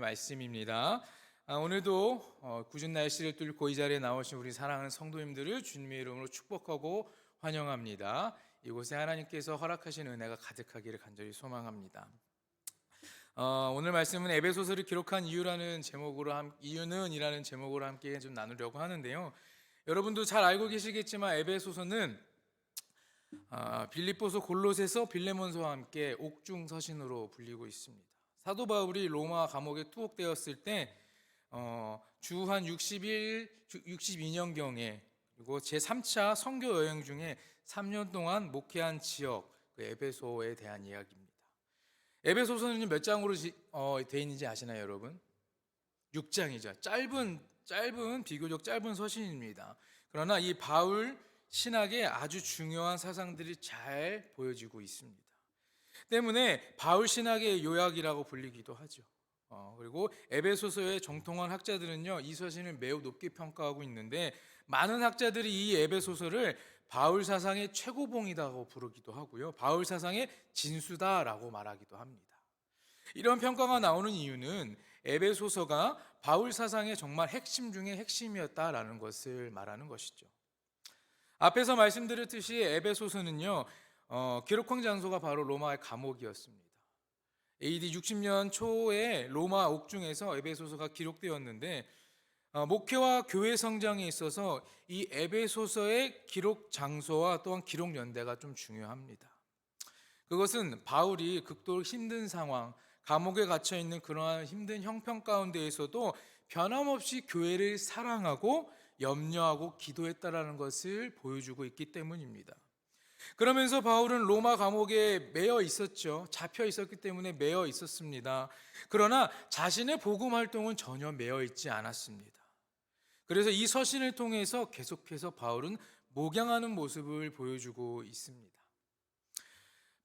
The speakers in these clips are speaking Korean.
말씀입니다. 오늘도 궂은 날씨를 뚫고 이 자리에 나오신 우리 사랑하는 성도님들을 주님의 이름으로 축복하고 환영합니다. 이곳에 하나님께서 허락하신 은혜가 가득하기를 간절히 소망합니다. 오늘 말씀은 에베소서를 기록한 이유는 이라는 제목으로 함께 좀 나누려고 하는데요. 여러분도 잘 알고 계시겠지만 에베소서는 빌립보서, 골로새서, 빌레몬서와 함께 옥중 서신으로 불리고 있습니다. 사도 바울이 로마 감옥에 투옥되었을 때 주 한 62년경에 그리고 제3차 선교 여행 중에 3년 동안 목회한 지역 에베소에 대한 이야기입니다. 에베소서는 몇 장으로 되어 있는지 아시나요, 여러분? 6장이죠. 비교적 짧은 서신입니다. 그러나 이 바울 신학에 아주 중요한 사상들이 잘 보여지고 있습니다. 때문에 바울 신학의 요약이라고 불리기도 하죠. 그리고 에베소서의 정통한 학자들은요, 이 서신을 매우 높게 평가하고 있는데 많은 학자들이 이 에베소서를 바울 사상의 최고봉이라고 부르기도 하고요, 바울 사상의 진수다라고 말하기도 합니다. 이런 평가가 나오는 이유는 에베소서가 바울 사상의 정말 핵심 중의 핵심이었다라는 것을 말하는 것이죠. 앞에서 말씀드렸듯이 에베소서는요, 기록한 장소가 바로 로마의 감옥이었습니다. AD 60년 초에 로마 옥중에서 에베소서가 기록되었는데 목회와 교회 성장에 있어서 이 에베소서의 기록 장소와 또한 기록 연대가 좀 중요합니다. 그것은 바울이 극도로 힘든 상황, 감옥에 갇혀 있는 그러한 힘든 형편 가운데에서도 변함없이 교회를 사랑하고 염려하고 기도했다라는 것을 보여주고 있기 때문입니다. 그러면서 바울은 로마 감옥에 매여 있었죠. 잡혀 있었기 때문에 매여 있었습니다. 그러나 자신의 복음 활동은 전혀 매여 있지 않았습니다. 그래서 이 서신을 통해서 계속해서 바울은 목양하는 모습을 보여주고 있습니다.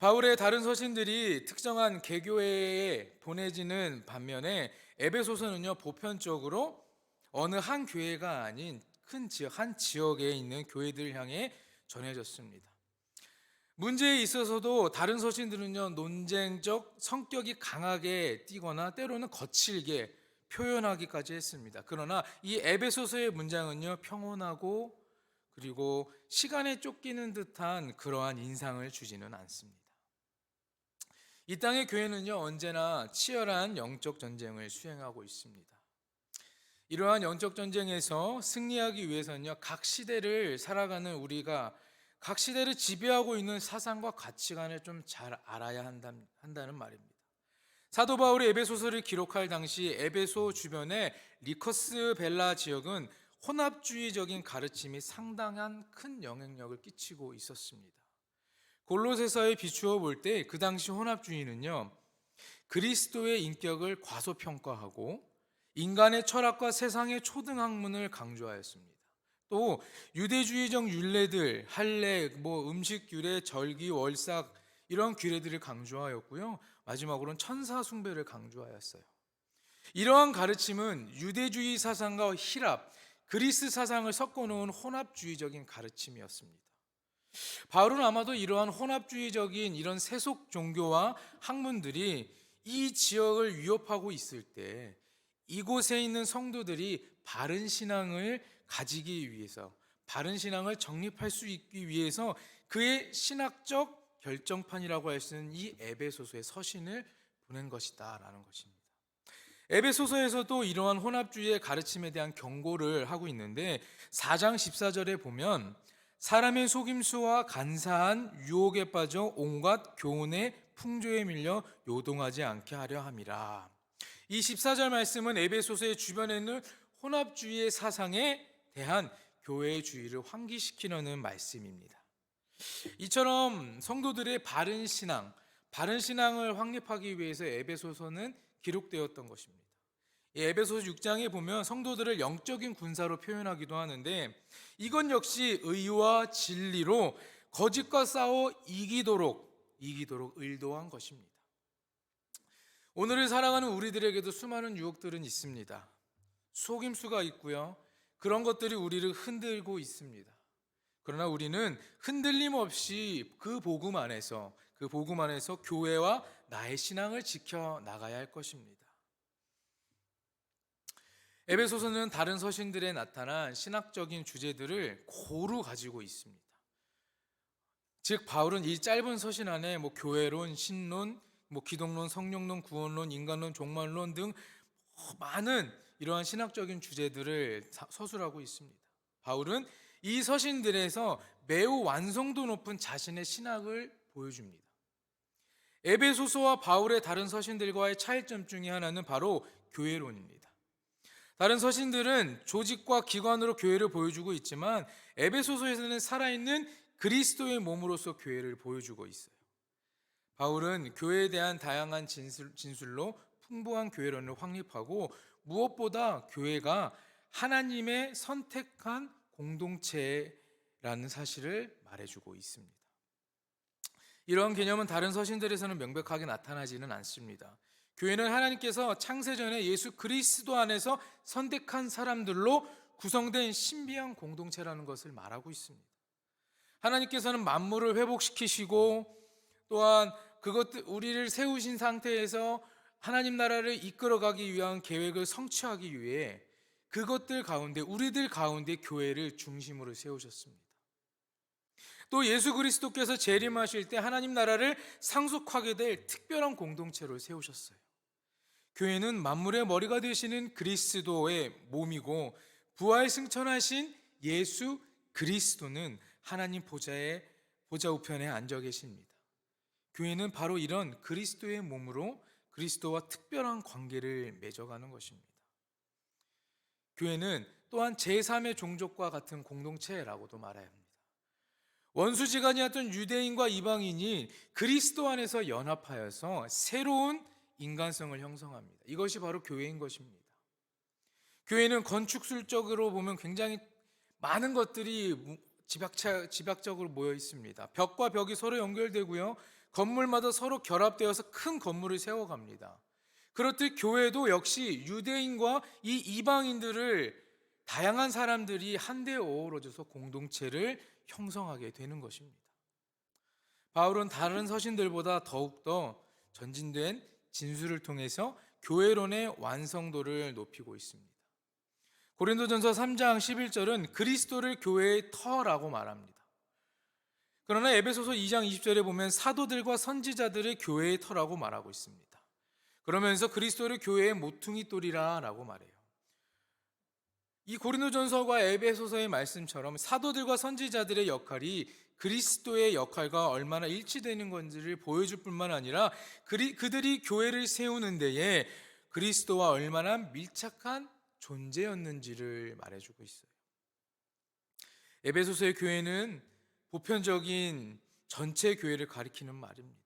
바울의 다른 서신들이 특정한 개교회에 보내지는 반면에 에베소서는요, 보편적으로 어느 한 교회가 아닌 한 지역에 있는 교회들을 향해 전해졌습니다. 문제에 있어서도 다른 서신들은요, 논쟁적 성격이 강하게 띄거나 때로는 거칠게 표현하기까지 했습니다. 그러나 이 에베소서의 문장은요, 평온하고 그리고 시간에 쫓기는 듯한 그러한 인상을 주지는 않습니다. 이 땅의 교회는요, 언제나 치열한 영적 전쟁을 수행하고 있습니다. 이러한 영적 전쟁에서 승리하기 위해서는요, 각 시대를 살아가는 우리가 각 시대를 지배하고 있는 사상과 가치관을 좀 잘 알아야 한다는 말입니다. 사도 바울이 에베소서를 기록할 당시 에베소 주변의 리커스 벨라 지역은 혼합주의적인 가르침이 상당한 큰 영향력을 끼치고 있었습니다. 골로새서에 비추어 볼 때 그 당시 혼합주의는요, 그리스도의 인격을 과소평가하고 인간의 철학과 세상의 초등학문을 강조하였습니다. 또 유대주의적 율례들, 할례, 음식 규례, 절기, 월삭 이런 규례들을 강조하였고요, 마지막으로는 천사 숭배를 강조하였어요. 이러한 가르침은 유대주의 사상과 히랍, 그리스 사상을 섞어놓은 혼합주의적인 가르침이었습니다. 바울은 아마도 이러한 혼합주의적인 이런 세속 종교와 학문들이 이 지역을 위협하고 있을 때 이곳에 있는 성도들이 바른 신앙을 가지기 위해서, 바른 신앙을 정립할 수 있기 위해서 그의 신학적 결정판이라고 할 수 있는 이 에베소서의 서신을 보낸 것이다 라는 것입니다. 에베소서에서도 이러한 혼합주의의 가르침에 대한 경고를 하고 있는데 4장 14절에 보면 사람의 속임수와 간사한 유혹에 빠져 온갖 교훈의 풍조에 밀려 요동하지 않게 하려 함이라. 이 14절 말씀은 에베소서의 주변에 있는 혼합주의의 사상에 대한 교회의 주의를 환기시키려는 말씀입니다. 이처럼 성도들의 바른 신앙을 확립하기 위해서 에베소서는 기록되었던 것입니다. 에베소서 6장에 보면 성도들을 영적인 군사로 표현하기도 하는데 이건 역시 의와 진리로 거짓과 싸워 이기도록 의도한 것입니다. 오늘을 살아가는 우리들에게도 수많은 유혹들은 있습니다. 속임수가 있고요, 그런 것들이 우리를 흔들고 있습니다. 그러나 우리는 흔들림 없이 그 복음 안에서 교회와 나의 신앙을 지켜 나가야 할 것입니다. 에베소서는 다른 서신들에 나타난 신학적인 주제들을 고루 가지고 있습니다. 즉 바울은 이 짧은 서신 안에 교회론, 신론, 기독론, 성령론, 구원론, 인간론, 종말론 등 많은 이러한 신학적인 주제들을 서술하고 있습니다. 바울은 이 서신들에서 매우 완성도 높은 자신의 신학을 보여줍니다. 에베소서와 바울의 다른 서신들과의 차이점 중에 하나는 바로 교회론입니다. 다른 서신들은 조직과 기관으로 교회를 보여주고 있지만 에베소서에서는 살아있는 그리스도의 몸으로서 교회를 보여주고 있어요. 바울은 교회에 대한 다양한 진술로 풍부한 교회론을 확립하고 무엇보다 교회가 하나님의 선택한 공동체라는 사실을 말해주고 있습니다. 이러한 개념은 다른 서신들에서는 명백하게 나타나지는 않습니다. 교회는 하나님께서 창세전에 예수 그리스도 안에서 선택한 사람들로 구성된 신비한 공동체라는 것을 말하고 있습니다. 하나님께서는 만물을 회복시키시고 또한 우리를 세우신 상태에서 하나님 나라를 이끌어가기 위한 계획을 성취하기 위해 그것들 가운데 우리들 가운데 교회를 중심으로 세우셨습니다. 또 예수 그리스도께서 재림하실 때 하나님 나라를 상속하게 될 특별한 공동체로 세우셨어요. 교회는 만물의 머리가 되시는 그리스도의 몸이고 부활 승천하신 예수 그리스도는 하나님 보좌 우편에 앉아 계십니다. 교회는 바로 이런 그리스도의 몸으로 그리스도와 특별한 관계를 맺어가는 것입니다. 교회는 또한 제3의 종족과 같은 공동체라고도 말해야 합니다. 원수지간이었던 유대인과 이방인이 그리스도 안에서 연합하여서 새로운 인간성을 형성합니다. 이것이 바로 교회인 것입니다. 교회는 건축술적으로 보면 굉장히 많은 것들이 집약적으로 모여 있습니다. 벽과 벽이 서로 연결되고요. 건물마다 서로 결합되어서 큰 건물을 세워갑니다. 그렇듯 교회도 역시 유대인과 이 이방인들을 다양한 사람들이 한데 어우러져서 공동체를 형성하게 되는 것입니다. 바울은 다른 서신들보다 더욱더 전진된 진술을 통해서 교회론의 완성도를 높이고 있습니다. 고린도전서 3장 11절은 그리스도를 교회의 터라고 말합니다. 그러나 에베소서 2장 20절에 보면 사도들과 선지자들을 교회의 터라고 말하고 있습니다. 그러면서 그리스도를 교회의 모퉁이 돌이라고 말해요. 이 고린도전서와 에베소서의 말씀처럼 사도들과 선지자들의 역할이 그리스도의 역할과 얼마나 일치되는 건지를 보여줄 뿐만 아니라 그들이 교회를 세우는 데에 그리스도와 얼마나 밀착한 존재였는지를 말해주고 있어요. 에베소서의 교회는 보편적인 전체 교회를 가리키는 말입니다.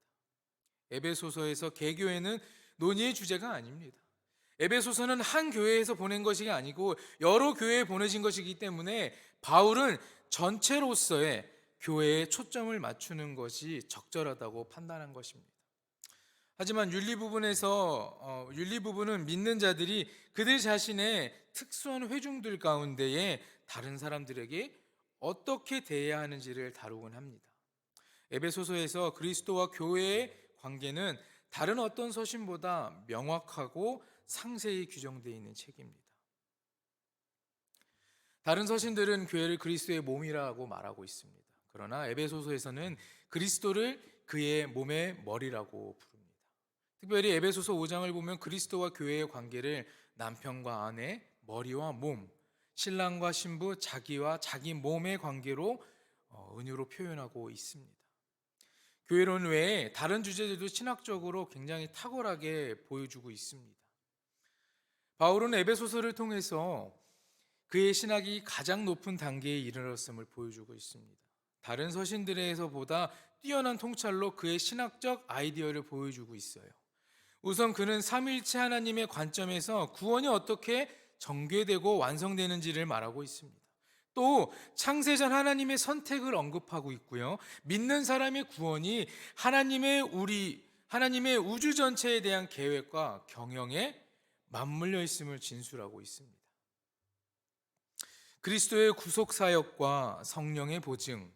에베소서에서 개교회는 논의의 주제가 아닙니다. 에베소서는 한 교회에서 보낸 것이 아니고 여러 교회에 보내진 것이기 때문에 바울은 전체로서의 교회에 초점을 맞추는 것이 적절하다고 판단한 것입니다. 하지만 윤리 부분은 믿는 자들이 그들 자신의 특수한 회중들 가운데에 다른 사람들에게 어떻게 대해야 하는지를 다루곤 합니다. 에베소서에서 그리스도와 교회의 관계는 다른 어떤 서신보다 명확하고 상세히 규정되어 있는 책입니다. 다른 서신들은 교회를 그리스도의 몸이라고 말하고 있습니다. 그러나 에베소서에서는 그리스도를 그의 몸의 머리라고 부릅니다. 특별히 에베소서 5장을 보면 그리스도와 교회의 관계를 남편과 아내, 머리와 몸, 신랑과 신부, 자기와 자기 몸의 관계로 은유로 표현하고 있습니다. 교회론 외에 다른 주제들도 신학적으로 굉장히 탁월하게 보여주고 있습니다. 바울은 에베소서를 통해서 그의 신학이 가장 높은 단계에 이르렀음을 보여주고 있습니다. 다른 서신들에서보다 뛰어난 통찰로 그의 신학적 아이디어를 보여주고 있어요. 우선 그는 삼위일체 하나님의 관점에서 구원이 어떻게 전개되고 완성되는지를 말하고 있습니다. 또 창세전 하나님의 선택을 언급하고 있고요. 믿는 사람의 구원이 하나님의 우주 전체에 대한 계획과 경영에 맞물려 있음을 진술하고 있습니다. 그리스도의 구속 사역과 성령의 보증,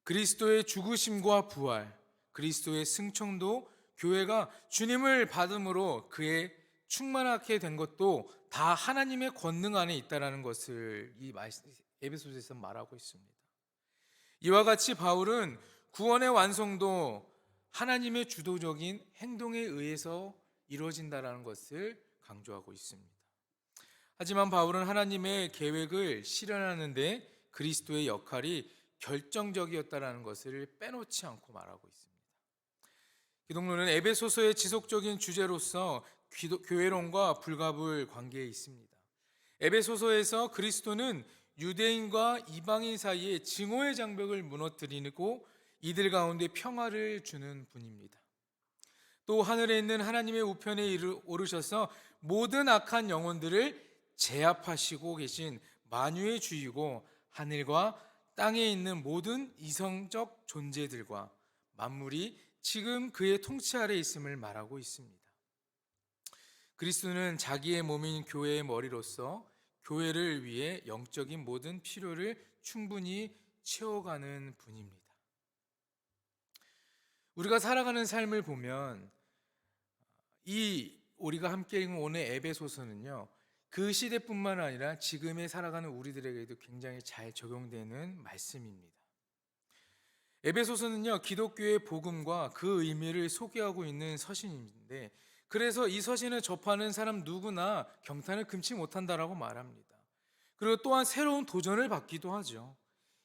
그리스도의 죽으심과 부활, 그리스도의 승천도 교회가 주님을 받음으로 그의 충만하게 된 것도 다 하나님의 권능 안에 있다라는 것을 이 에베소서에서 말하고 있습니다. 이와 같이 바울은 구원의 완성도 하나님의 주도적인 행동에 의해서 이루어진다라는 것을 강조하고 있습니다. 하지만 바울은 하나님의 계획을 실현하는데 그리스도의 역할이 결정적이었다라는 것을 빼놓지 않고 말하고 있습니다. 기독론은 에베소서의 지속적인 주제로서 교회론과 불가불 관계에 있습니다. 에베소서에서 그리스도는 유대인과 이방인 사이에 증오의 장벽을 무너뜨리고 이들 가운데 평화를 주는 분입니다. 또 하늘에 있는 하나님의 우편에 오르셔서 모든 악한 영혼들을 제압하시고 계신 만유의 주이고 하늘과 땅에 있는 모든 이성적 존재들과 만물이 지금 그의 통치 아래 있음을 말하고 있습니다. 그리스도는 자기의 몸인 교회의 머리로서 교회를 위해 영적인 모든 필요를 충분히 채워가는 분입니다. 우리가 살아가는 삶을 보면 우리가 함께 읽은 오늘 에베소서는요, 그 시대뿐만 아니라 지금에 살아가는 우리들에게도 굉장히 잘 적용되는 말씀입니다. 에베소서는요, 기독교의 복음과 그 의미를 소개하고 있는 서신인데, 그래서 이 서신을 접하는 사람 누구나 경탄을 금치 못한다라고 말합니다. 그리고 또한 새로운 도전을 받기도 하죠.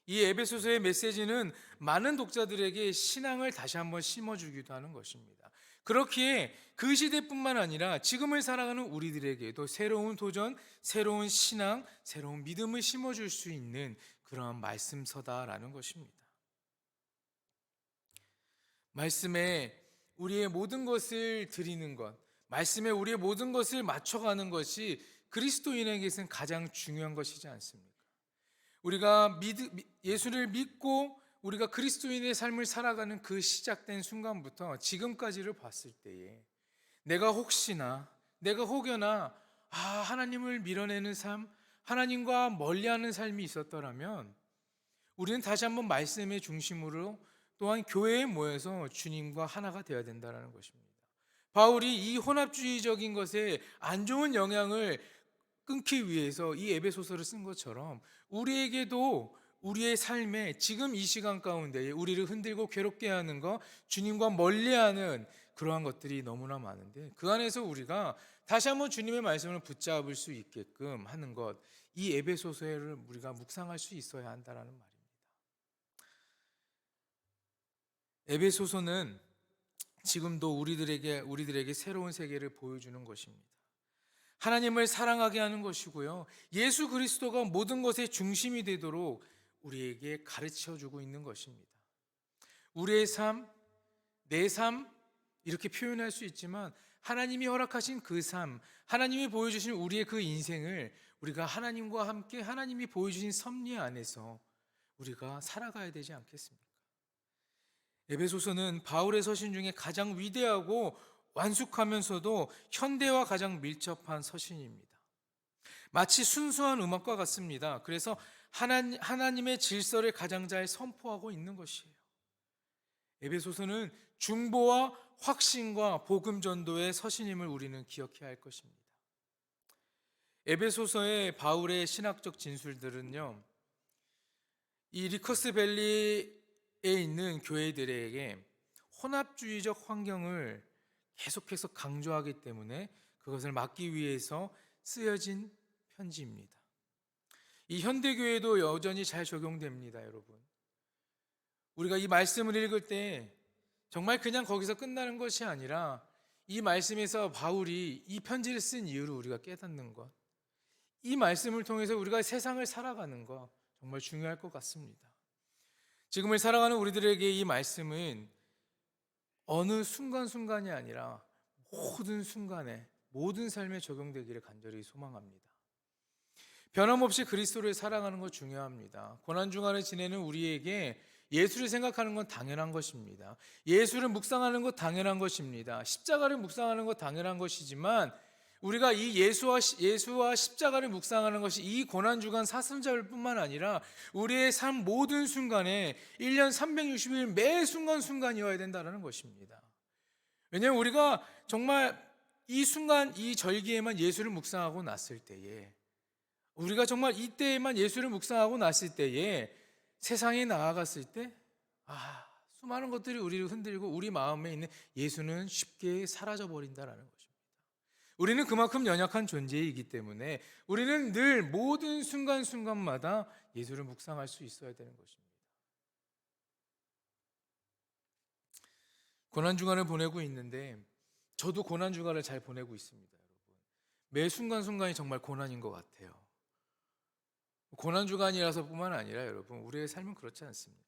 이 에베소서의 메시지는 많은 독자들에게 신앙을 다시 한번 심어주기도 하는 것입니다. 그렇기에 그 시대뿐만 아니라 지금을 살아가는 우리들에게도 새로운 도전, 새로운 신앙, 새로운 믿음을 심어줄 수 있는 그런 말씀서다라는 것입니다. 말씀에 우리의 모든 것을 드리는 것, 말씀에 우리의 모든 것을 맞춰가는 것이 그리스도인에게서는 가장 중요한 것이지 않습니까? 우리가 예수를 믿고 우리가 그리스도인의 삶을 살아가는 그 시작된 순간부터 지금까지를 봤을 때에 내가 혹여나 하나님을 밀어내는 삶, 하나님과 멀리하는 삶이 있었더라면 우리는 다시 한번 말씀의 중심으로 또한 교회에 모여서 주님과 하나가 되어야 된다는 것입니다. 바울이 이 혼합주의적인 것에 안 좋은 영향을 끊기 위해서 이 에베소서를 쓴 것처럼 우리에게도 우리의 삶에 지금 이 시간 가운데 우리를 흔들고 괴롭게 하는 것, 주님과 멀리하는 그러한 것들이 너무나 많은데 그 안에서 우리가 다시 한번 주님의 말씀을 붙잡을 수 있게끔 하는 것, 이 에베소서를 우리가 묵상할 수 있어야 한다는 말입니다. 에베소서는 지금도 우리들에게 새로운 세계를 보여주는 것입니다. 하나님을 사랑하게 하는 것이고요, 예수 그리스도가 모든 것의 중심이 되도록 우리에게 가르쳐주고 있는 것입니다. 우리의 삶, 내 삶 이렇게 표현할 수 있지만 하나님이 허락하신 그 삶, 하나님이 보여주신 우리의 그 인생을 우리가 하나님과 함께 하나님이 보여주신 섭리 안에서 우리가 살아가야 되지 않겠습니까? 에베소서는 바울의 서신 중에 가장 위대하고 완숙하면서도 현대와 가장 밀접한 서신입니다. 마치 순수한 음악과 같습니다. 그래서 하나님의 질서를 가장 잘 선포하고 있는 것이에요. 에베소서는 중보와 확신과 복음 전도의 서신임을 우리는 기억해야 할 것입니다. 에베소서의 바울의 신학적 진술들은요, 이 리커스 밸리에 있는 교회들에게 혼합주의적 환경을 계속해서 강조하기 때문에 그것을 막기 위해서 쓰여진 편지입니다. 이 현대교회도 여전히 잘 적용됩니다, 여러분. 우리가 이 말씀을 읽을 때 정말 그냥 거기서 끝나는 것이 아니라 이 말씀에서 바울이 이 편지를 쓴 이유를 우리가 깨닫는 것, 이 말씀을 통해서 우리가 세상을 살아가는 것 정말 중요할 것 같습니다. 지금을 살아가는 우리들에게 이 말씀은 어느 순간순간이 아니라 모든 순간에 모든 삶에 적용되기를 간절히 소망합니다. 변함없이 그리스도를 사랑하는 것 중요합니다. 고난중간에 지내는 우리에게 예수를 생각하는 건 당연한 것입니다. 예수를 묵상하는 것 당연한 것입니다. 십자가를 묵상하는 것 당연한 것이지만 우리가 이 예수와 십자가를 묵상하는 것이 이 고난주간 사순절 뿐만 아니라 우리의 삶 모든 순간에 1년 360일 매 순간순간이어야 된다는 것입니다. 왜냐하면 우리가 정말 이 순간 이 절기에만 예수를 묵상하고 났을 때에, 우리가 정말 이때에만 예수를 묵상하고 났을 때에 세상에 나아갔을 때 수많은 것들이 우리를 흔들고 우리 마음에 있는 예수는 쉽게 사라져 버린다라는 것입니다. 우리는 그만큼 연약한 존재이기 때문에 우리는 늘 모든 순간순간마다 예수를 묵상할 수 있어야 되는 것입니다. 고난주간을 보내고 있는데 저도 고난주간을 잘 보내고 있습니다, 여러분. 매 순간순간이 정말 고난인 것 같아요. 고난주간이라서 뿐만 아니라 여러분, 우리의 삶은 그렇지 않습니까?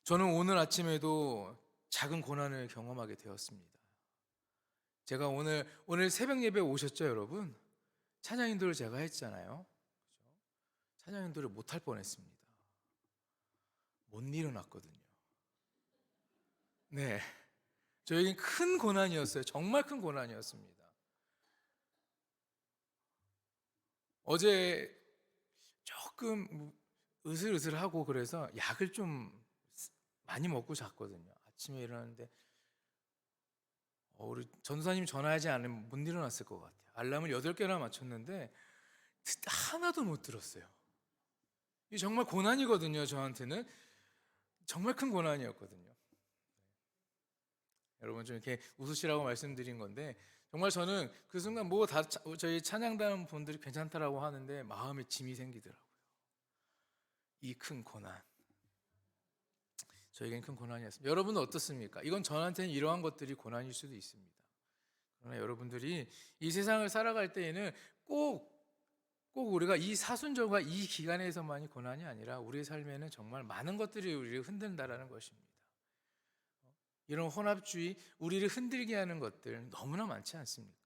저는 오늘 아침에도 작은 고난을 경험하게 되었습니다. 제가 오늘 새벽 예배 오셨죠, 여러분? 찬양 인도를 제가 했잖아요. 찬양 인도를 못할 뻔했습니다. 못 일어났거든요. 네, 저에겐 큰 고난이었어요. 정말 큰 고난이었습니다. 어제 조금 으슬으슬하고 그래서 약을 좀 많이 먹고 잤거든요. 아침에 일어났는데 우리 전도사님 전화하지 않으면 못 일어났을 것 같아요. 알람을 8개나 맞췄는데 하나도 못 들었어요. 이게 정말 고난이거든요. 저한테는 정말 큰 고난이었거든요. 여러분, 좀 이렇게 웃으시라고 말씀드린 건데 정말 저는 그 순간 저희 찬양단 분들이 괜찮다라고 하는데 마음에 짐이 생기더라고요. 이 큰 고난, 저에겐 큰 고난이었습니다. 여러분은 어떻습니까? 이건 저한테는 이러한 것들이 고난일 수도 있습니다. 그러나 여러분들이 이 세상을 살아갈 때에는 꼭 우리가 이 사순절과 이 기간에서만이 고난이 아니라 우리의 삶에는 정말 많은 것들이 우리를 흔든다라는 것입니다. 이런 혼합주의, 우리를 흔들게 하는 것들 너무나 많지 않습니까?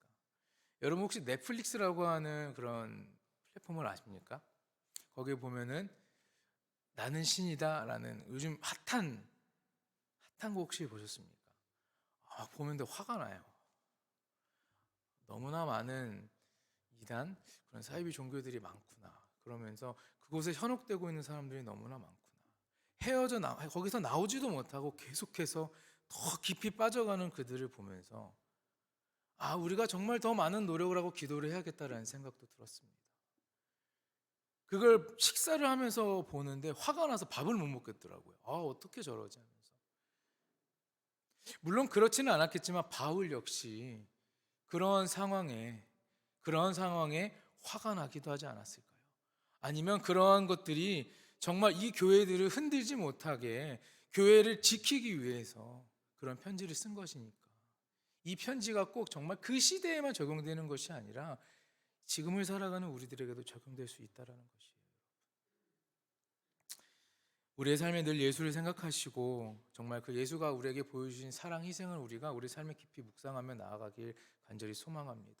여러분 혹시 넷플릭스라고 하는 그런 플랫폼을 아십니까? 거기에 보면은 나는 신이다라는 요즘 핫한 거 혹시 보셨습니까? 보면 화가 나요. 너무나 많은 이단, 그런 사이비 종교들이 많구나. 그러면서 그곳에 현혹되고 있는 사람들이 너무나 많구나. 거기서 나오지도 못하고 계속해서 더 깊이 빠져가는 그들을 보면서 우리가 정말 더 많은 노력을 하고 기도를 해야겠다라는 생각도 들었습니다. 그걸 식사를 하면서 보는데 화가 나서 밥을 못 먹겠더라고요. 어떻게 저러지 하면서. 물론 그렇지는 않았겠지만 바울 역시 그런 상황에 화가 나기도 하지 않았을까요? 아니면 그러한 것들이 정말 이 교회들을 흔들지 못하게 교회를 지키기 위해서 그런 편지를 쓴 것이니까. 이 편지가 꼭 정말 그 시대에만 적용되는 것이 아니라 지금을 살아가는 우리들에게도 적용될 수 있다는 것이에요. 우리의 삶에 늘 예수를 생각하시고 정말 그 예수가 우리에게 보여주신 사랑, 희생을 우리가 우리 삶에 깊이 묵상하며 나아가길 간절히 소망합니다.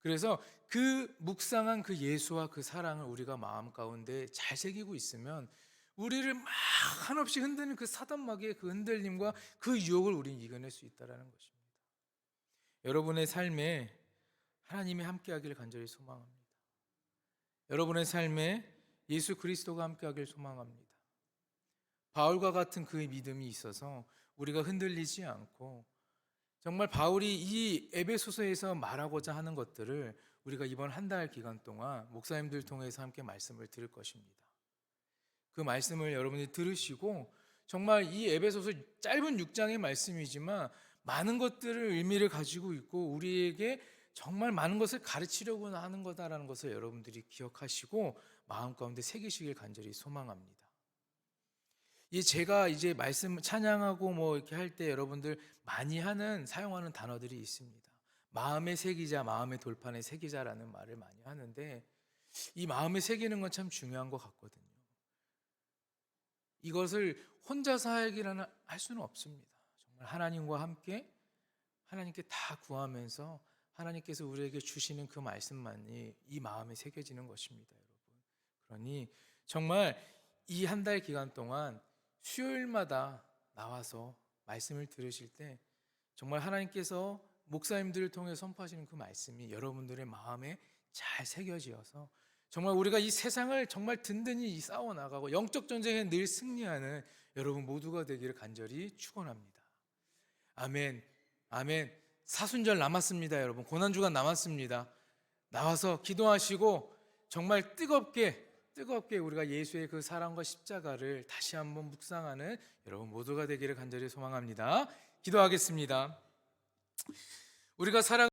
그래서 그 묵상한 그 예수와 그 사랑을 우리가 마음 가운데 잘 새기고 있으면 우리를 막 한없이 흔드는 그 사단마귀의 그 흔들림과 그 유혹을 우리는 이겨낼 수 있다는 것입니다. 여러분의 삶에 하나님이 함께하기를 간절히 소망합니다. 여러분의 삶에 예수 그리스도가 함께하기를 소망합니다. 바울과 같은 그의 믿음이 있어서 우리가 흔들리지 않고 정말 바울이 이 에베소서에서 말하고자 하는 것들을 우리가 이번 한 달 기간 동안 목사님들 통해서 함께 말씀을 들을 것입니다. 그 말씀을 여러분이 들으시고 정말 이 에베소서 짧은 6장의 말씀이지만 많은 것들을 의미를 가지고 있고 우리에게 정말 많은 것을 가르치려고 하는 거다라는 것을 여러분들이 기억하시고 마음 가운데 새기시길 간절히 소망합니다. 제가 이제 말씀 찬양하고 이렇게 할 때 여러분들 많이 사용하는 단어들이 있습니다. 마음에 새기자, 마음의 돌판에 새기자라는 말을 많이 하는데 이 마음에 새기는 건 참 중요한 것 같거든요. 이것을 혼자서 할 수는 없습니다. 정말 하나님과 함께 하나님께 다 구하면서 하나님께서 우리에게 주시는 그 말씀만이 이 마음에 새겨지는 것입니다, 여러분. 그러니 정말 이 한 달 기간 동안 수요일마다 나와서 말씀을 들으실 때 정말 하나님께서 목사님들을 통해 선포하시는 그 말씀이 여러분들의 마음에 잘 새겨지어서 정말 우리가 이 세상을 정말 든든히 싸워나가고 영적 전쟁에 늘 승리하는 여러분 모두가 되기를 간절히 축원합니다. 아멘. 아멘. 사순절 남았습니다, 여러분. 고난주간 남았습니다. 나와서 기도하시고 정말 뜨겁게 우리가 예수의 그 사랑과 십자가를 다시 한번 묵상하는 여러분 모두가 되기를 간절히 소망합니다. 기도하겠습니다. 우리가 살아